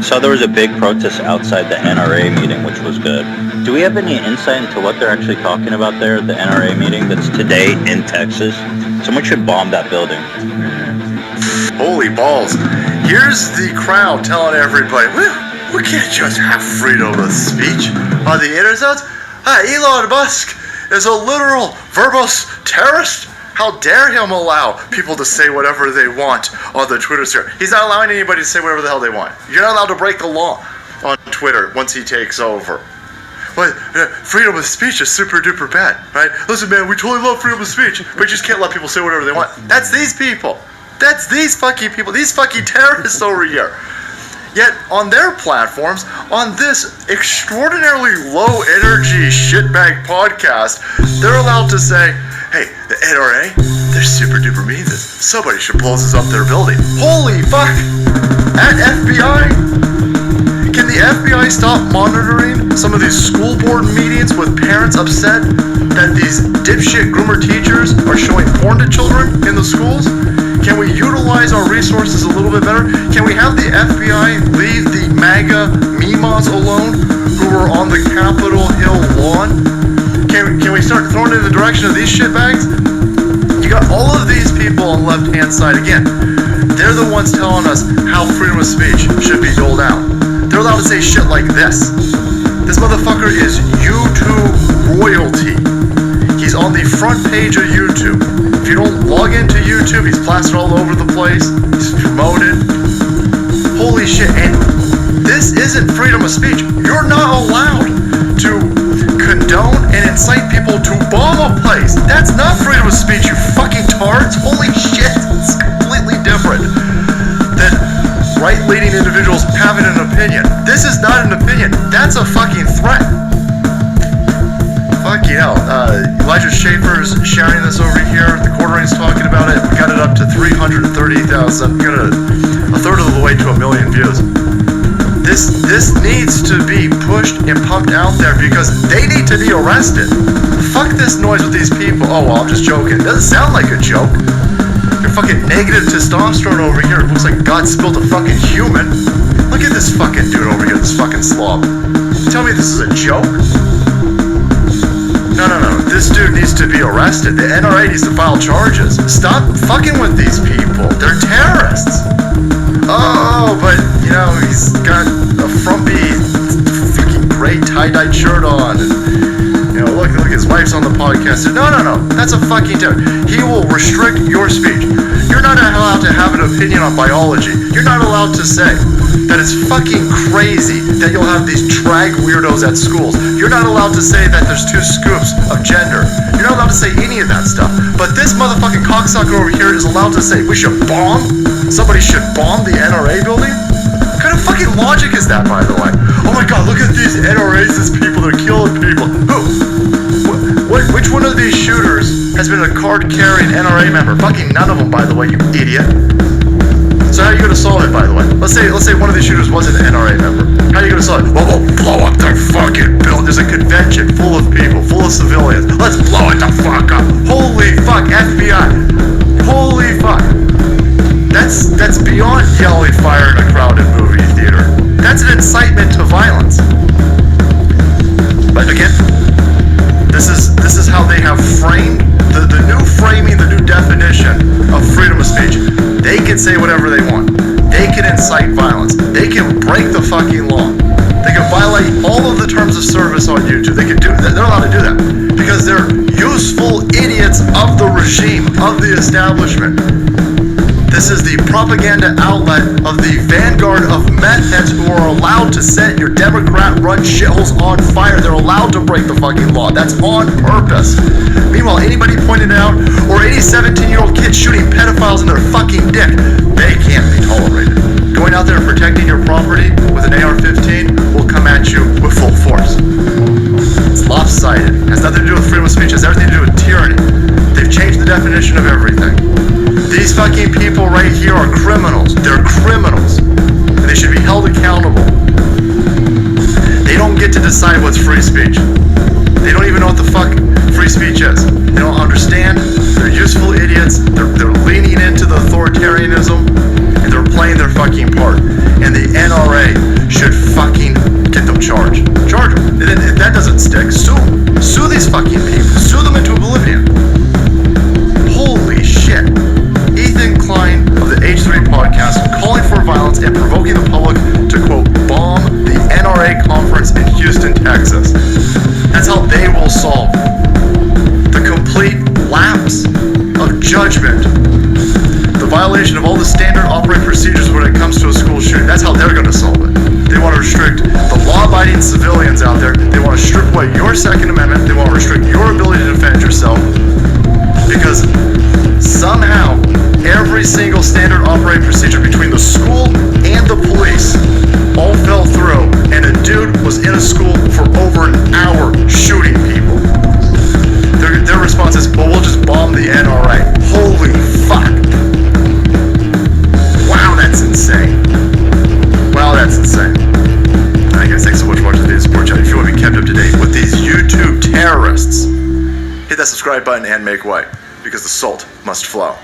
So there was a big protest outside the NRA meeting, which was good. Do we have any insight into what they're actually talking about there, the NRA meeting that's today in Texas? Someone should bomb that building. Holy balls. Here's the crowd telling everybody, we can't just have freedom of speech on the internet. Elon Musk is a literal verbose terrorist. How dare him allow people to say whatever they want on the Twitter sphere? He's not allowing anybody to say whatever the hell they want. You're not allowed to break the law on Twitter once he takes over. But freedom of speech is super duper bad, right? Listen, man, we totally love freedom of speech, but you just can't let people say whatever they want. That's these people. That's these fucking people. These fucking terrorists over here. Yet, on their platforms, on this extraordinarily low-energy shitbag podcast, they're allowed to say, hey, the NRA, they're super duper mean this. Somebody should blow this up their building. Holy fuck! At FBI? Can the FBI stop monitoring some of these school board meetings with parents upset that these dipshit groomer teachers are showing porn to children in the schools? Can we utilize our resources a little bit better? Can we have the FBI leave the MAGA memas alone who were on the Capitol Hill lawn? Can we start throwing it in the direction of these shitbags? You got all of these people on the left-hand side again. They're the ones telling us how freedom of speech should be doled out. They're allowed to say shit like this. This motherfucker is YouTube royalty. He's on the front page of YouTube. If you don't log into YouTube, he's plastered all over the place. He's promoted. Holy shit. And this isn't freedom of speech. You're not allowed to condone and incite people to bomb a place. That's not freedom of speech, you fucking tards. Holy shit. It's completely different than right-leaning individuals having an opinion. This is not an opinion. That's a fucking threat. Fucking hell. Elijah Schaefer's sharing this over here. The Quartering's talking about it. We got it up to 330,000. We got a third of the way to 1 million views. This needs to be pushed and pumped out there because they need to be arrested. Fuck this noise with these people. Oh, well, I'm just joking. It doesn't sound like a joke. Your fucking negative testosterone over here. It looks like God spilled a fucking human. Look at this fucking dude over here, this fucking slob. Tell me this is a joke? No. This dude needs to be arrested. The NRA needs to file charges. Stop fucking with these people. They're terrorists. Oh, but, you know, he's got a frumpy fucking gray tie-dyed shirt on. And, you know, look, his wife's on the podcast. No. That's a fucking terrorist. He will restrict your speech. You're not allowed to have an opinion on biology. You're not allowed to say that it's fucking crazy that you'll have these drag weirdos at schools. You're not allowed to say that there's 2 scoops of gender. You're not allowed to say any of that stuff. But this motherfucking cocksucker over here is allowed to say we should bomb? Somebody should bomb the NRA building? What kind of fucking logic is that, by the way? Oh my god, look at these NRAs, these people, they're killing people. Who? Which one of these shooters has been a card-carrying NRA member? Fucking none of them, by the way, you idiot. So how are you going to solve it, by the way? Let's say one of these shooters wasn't an NRA member. How are you going to solve it? Well, we'll blow up their fucking building. There's a convention full of people, full of civilians. Let's blow it the fuck up. Holy fuck, FBI. Holy fuck. That's beyond yelling fire in a crowded movie theater. That's an incitement to violence. But again, this is how they have framed the new framing, the new definition of freedom of speech. They can say whatever they want. They can incite violence. They can break the fucking law. They can violate all of the terms of service on YouTube. They're allowed to do that because they're useful idiots of the regime, of the establishment. This is the propaganda outlet of the vanguard of meth heads who are allowed to set your Democrat-run shitholes on fire. They're allowed to break the fucking law. That's on purpose. Meanwhile, anybody pointed out, or any 17-year-old kid shooting pedophiles in their fucking dick, they can't be tolerated. Going out there and protecting your property with an AR-15 will come at you with full force. It's lopsided. It has nothing to do with freedom of speech. It has everything to do with tyranny. They've changed the definition of everything. These fucking people right here are criminals. They're criminals. And they should be held accountable. They don't get to decide what's free speech. They don't even know what the fuck free speech is. They don't understand. They're useful idiots. They're leaning into the authoritarianism. And playing their fucking part. And the NRA should fucking get them charged. Charge them. If that doesn't stick, sue them. Sue these fucking people. Sue them into oblivion. Holy shit. Ethan Klein of the H3 podcast calling for violence and provoking the public to, quote, bomb the NRA conference in Houston, Texas. That's how they will solve the complete lapse of judgment, the violation of all the standard operating procedures when it comes to a school shooting. That's how they're going to solve it. They want to restrict the law-abiding civilians out there. They want to strip away your Second Amendment. They want to restrict your ability to defend yourself, because somehow every single standard operating procedure between the school and the police all fell through, and a dude was in a school for over an hour shooting people. Their response is, well, we'll just bomb the NRA. Holy fuck. Wow, that's insane. Wow, that's insane. Alright guys, thanks so much for watching today's Support Chat. If you want to be kept up to date with these YouTube terrorists, hit that subscribe button and make way, because the salt must flow.